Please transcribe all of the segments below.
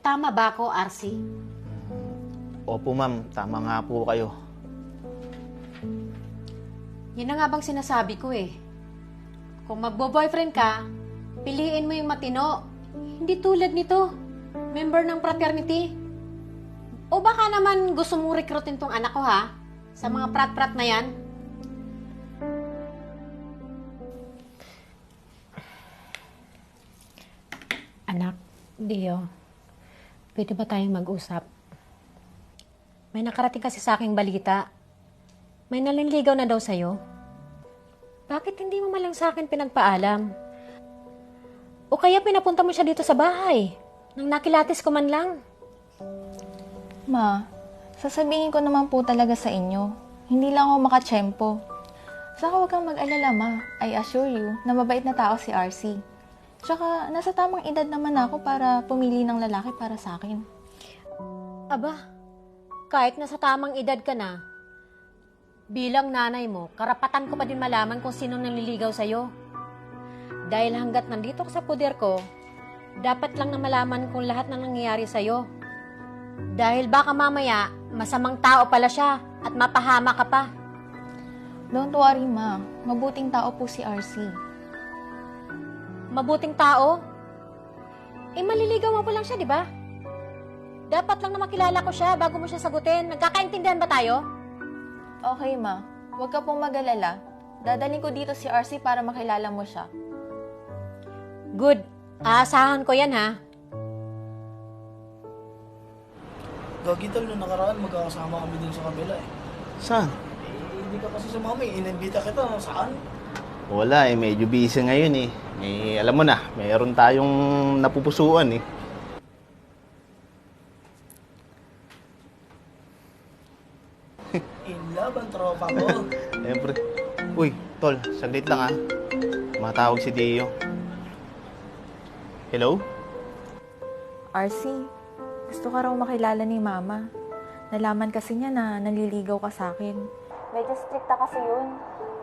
Tama ba ako, RC? Opo ma'am, tama nga po kayo. Yun na nga bang sinasabi ko eh. Kung magbo-boyfriend ka, piliin mo yung matino. Hindi tulad nito, member ng fraternity. O baka naman gusto mong rekrutin tong anak ko ha? Sa mga prat-prat na yan? Anak, Dio, pwede ba tayong mag-usap? May nakarating kasi sa aking balita. May nalinligaw na daw sa'yo. Bakit hindi mo malang sa akin pinagpaalam? O kaya pinapunta mo siya dito sa bahay? Nang nakilatis ko man lang. Ma, sasabihin ko naman po talaga sa inyo. Hindi lang ako makatsyempo. Saka huwag kang mag-alala, Ma. I assure you na mabait na tao si RC. Tsaka nasa tamang edad naman ako para pumili ng lalaki para sa akin. Aba, kahit nasa tamang edad ka na, bilang nanay mo, karapatan ko pa din malaman kung sino nanliligaw sa'yo. Dahil hanggat nandito ka sa poder ko, dapat lang na malaman kung lahat ng nangyayari sa'yo. Dahil baka mamaya, masamang tao pala siya at mapahama ka pa. Don't worry, Ma. Mabuting tao po si RC. Mabuting tao? Eh, maliligaw mo pa lang siya, di ba? Dapat lang na makilala ko siya bago mo siya sagutin. Nagkakaintindihan ba tayo? Okay, Ma. Huwag ka pong mag-alala. Dadaling ko dito si RC para makilala mo siya. Good. Aasahan ko yan, ha? Gagi tol, nung nakaraan magkakasama kami dun sa kabila eh. Saan? Hindi ka kasi sumama eh. Inimbita kita. Saan? Wala eh, medyo busy ngayon eh. Alam mo na, mayroon tayong napupusuan eh. In love ang tropa ko. Siyempre. Uy, tol, saglit lang ah. Matawag si Dio. Hello? RC, gusto ka raw makilala ni Mama. Nalaman kasi niya na naliligaw ka sa akin. Medyo stricta kasi yun.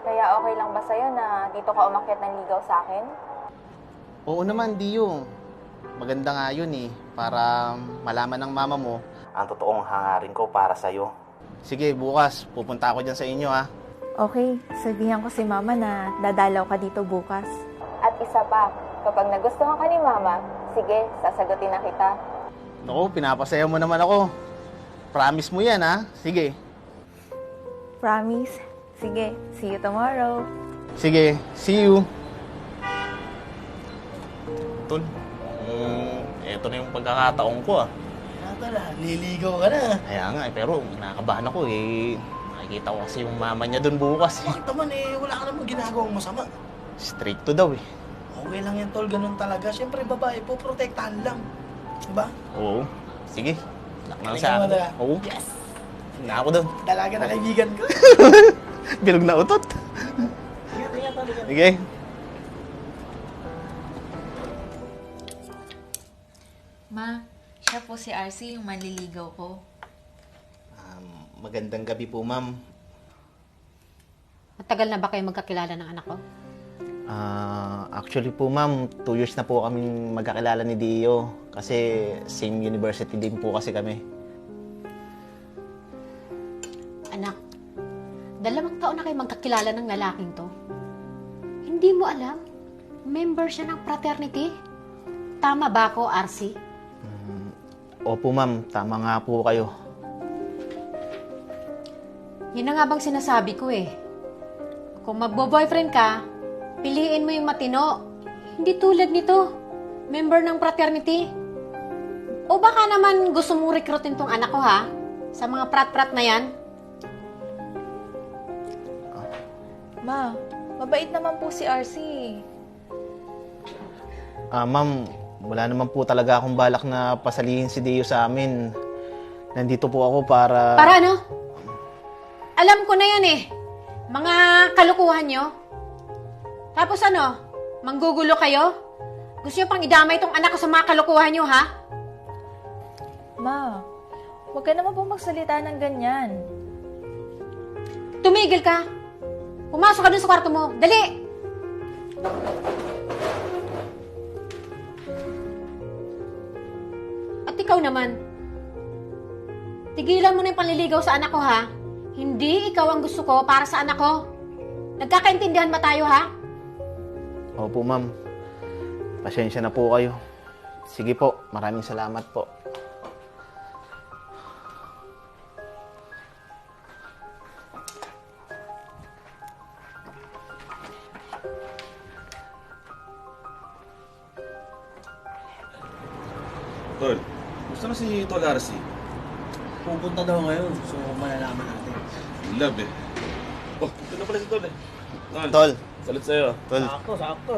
Kaya okay lang ba sa'yo na dito ka umakyat ng ligaw sa akin? Oo naman, Dio. Maganda nga yun eh. Para malaman ng mama mo ang totoong hangarin ko para sa'yo. Sige, bukas. Pupunta ako dyan sa inyo ah. Okay, sabihan ko si Mama na dadalaw ka dito bukas. At isa pa, kapag nagustuhan ka ni Mama, sige, sasagutin na kita. Naku, pinapasaya mo naman ako. Promise mo yan ah. Sige. Promise? Sige, see you tomorrow. Sige, see you. Tol, eto na yung pagkakataon ko ah. Tala, liligaw ka na. Kaya nga eh, pero nakakabahan ako eh. Nakikita ko kasi yung mama niya doon bukas eh. Bakit naman eh, wala ka namang ginagawang masama. Stricto daw eh. Okay lang yan tol, ganun talaga. Siyempre babae po, protektahan lang. Diba? Oo. Sige. Lock na lang Halika sa akin. mo na. Oo. Yes! Na ako doon. Dalaga na kaibigan ko. Bilog na utot. Ingat tol. Sige. Ma, siya po si RC, yung manliligaw ko. Magandang gabi po, ma'am. Matagal na ba kayo magkakilala ng anak ko? Actually po, ma'am, 2 years na po kaming magkakilala ni Dio. Kasi same university din po kasi kami. Anak, 2 taon na kayo magkakilala ng lalaking to. Hindi mo alam? Member siya ng fraternity? Tama ba ako, RC? Opo, ma'am. Tama nga po kayo. Yun na nga bang sinasabi ko eh. Kung magbo-boyfriend ka, piliin mo yung matino. Hindi tulad nito, member ng fraternity. O baka naman gusto mong rekrutin tong anak ko ha? Sa mga prat-prat na yan? Ma, mabait naman po si RC. Ma'am, wala naman po talaga akong balak na pasalihin si Dio sa amin. Nandito po ako para... Para ano? Alam ko na yan eh. Mga kalukuhan nyo. Tapos ano? Manggugulo kayo? Gusto nyo pang idamay itong anak ko sa mga kalukuhan nyo, ha? Ma, huwag ka naman po magsalita ng ganyan. Tumigil ka. Pumasok ka dun sa kwarto mo. Dali! At ikaw naman. Tigilan mo na yung panliligaw sa anak ko, ha? Hindi ikaw ang gusto ko para sa anak ko. Nagkakaintindihan ba tayo, ha? Opo, ma'am. Pasensya na po kayo. Sige po, maraming salamat po. Tol, gusto na si Tol RC? Pupunta daw ngayon, so malalaman natin. Love eh. Oh, ito na pala si Tol eh. Tol. Salut sa'yo. Tol. Sakto.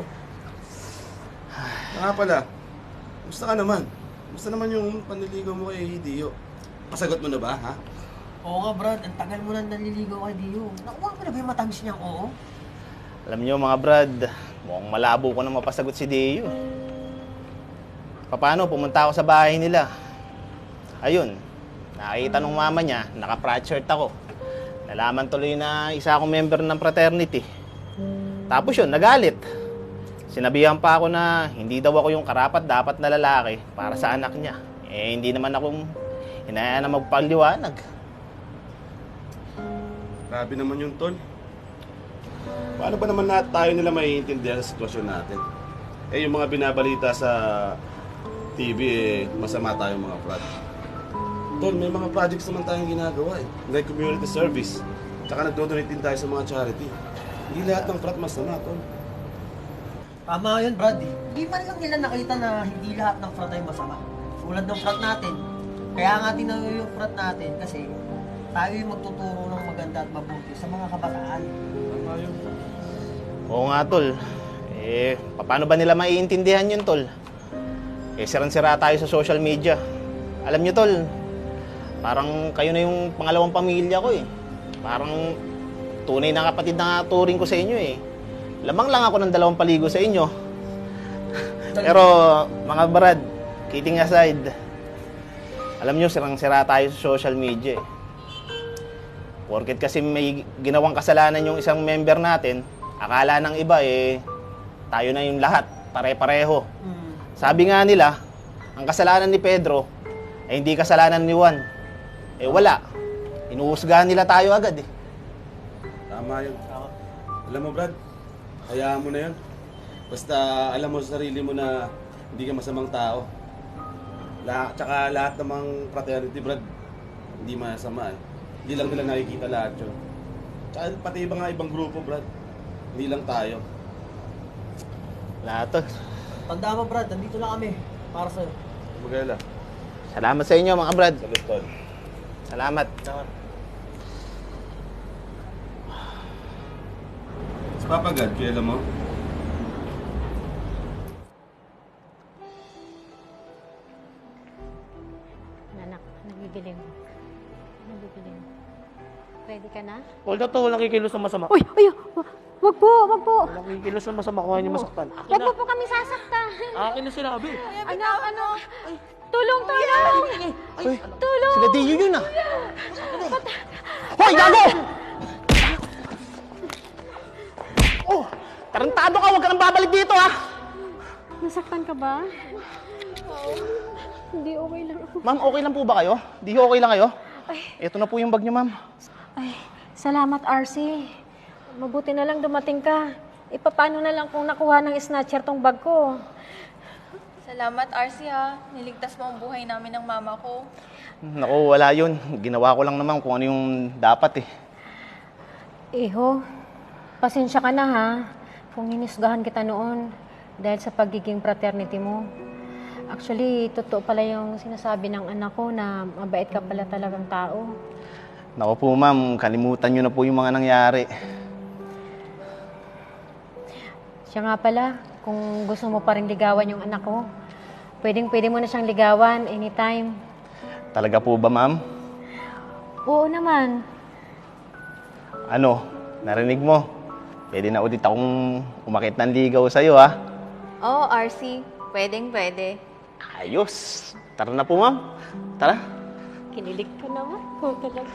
Nga pala, gusto ka naman. Gusto naman yung panliligaw mo kay Dio. Pasagot mo na ba, ha? Oo nga, Brad. Ang tagal mo nang naliligaw kay Dio. Nakuha mo na ba yung matamis niyang oo? Alam niyo mga brad, mukhang malabo ko na mapasagot si Deo. Paano? Pumunta ako sa bahay nila. Ayun, nakita nung mama niya, naka-frat-shirt ako. Nalaman tuloy na isa akong member ng fraternity. Tapos yun, nagalit. Sinabihan pa ako na hindi daw ako yung karapat-dapat na lalaki para sa anak niya. Eh, hindi naman akong hinayaan na magpaliwanag. Grabe naman yung Tol. Paano ba naman tayo nila maiintindihan sa sitwasyon natin? Eh, yung mga binabalita sa TV, eh, masama tayo mga frat. Tol, may mga projects naman tayong ginagawa eh. Like community service. Tsaka nagdodonate din tayo sa mga charity. Hindi lahat ng frat masama, Tol. Tama yun, Brad. Hindi man lang nila nakita na hindi lahat ng frat ay masama. Tulad ng frat natin. Kaya nga tinayo yung frat natin kasi tayo yung magtuturo ng maganda at mabuti sa mga kabataan. Tama yun. Oo nga, tol. Eh, paano ba nila maiintindihan yun, tol? Eh, sirang-sira tayo sa social media. Alam nyo, tol, parang kayo na yung pangalawang pamilya ko, eh. Parang tunay na kapatid na turing ko sa inyo, eh. Lamang lang ako ng 2 paligo sa inyo. Pero, mga brad, kidding aside, alam nyo, sirang-sira tayo sa social media, eh. Porket kasi may ginawang kasalanan yung isang member natin, akala ng iba, eh, tayo na yung lahat, pare-pareho. Sabi nga nila, ang kasalanan ni Pedro ay hindi kasalanan ni Juan. Eh wala. Inuhusgahan nila tayo agad eh. Tama yun. Alam mo, Brad, hayaan mo na yun. Basta alam mo sa sarili mo na hindi ka masamang tao. Tsaka lahat namang fraternity, Brad, hindi masama eh. Hindi lang nila nakikita lahat yun. Tsaka pati ibang grupo, Brad. Hindi lang tayo. Lahat to. Tanda mo, Brad. Nandito lang kami para sa'yo. Magala. Salamat sa inyo mga brad. Salut, Tol. Salamat. Si Papa God, kilala mo? Anak, nagigiling. Nagigiling. Ready ka na? Hold na to, walang kikilos na masama. Uy! Uy! Wag po! Wag po! Walang kikilos na masama kung hindi masaktan. Wag po po kami sasaktan! Akin na sinabi. Ano? Tulong! Tulong! Sila Dio yun ah. Hoy, gago! Oh, tarantado ka, huwag ka nang babalik dito ah. Nasaktan ka ba? Hindi, okay lang ako. Ma'am, okay lang po ba kayo? Dio, okay lang kayo? Ito na po yung bag niyo, ma'am. Ay, salamat, RC. Mabuti na lang dumating ka. Paano na lang kung nakuha ng snatcher tong bag ko? Salamat, RC, ha. Niligtas mo ang buhay namin ng mama ko. Naku, wala yun. Ginawa ko lang naman kung ano yung dapat eh. Iho, pasensya ka na ha. Kung hinisgahan kita noon dahil sa pagiging fraternity mo. Actually, totoo pala yung sinasabi ng anak ko na mabait ka pala talagang tao. Naku po ma'am, kalimutan nyo na po yung mga nangyari. Siya nga pala, kung gusto mo pa rin ligawan yung anak ko, pwede mo na siyang ligawan anytime. Talaga po ba ma'am? Oo naman. Ano, narinig mo? Pwede na ulit akong umakit ng ligaw sa'yo ha. Oo, RC. Pwede. Ayos. Tara na po ma'am. Tara. Kinilig ka naman. Oo talaga.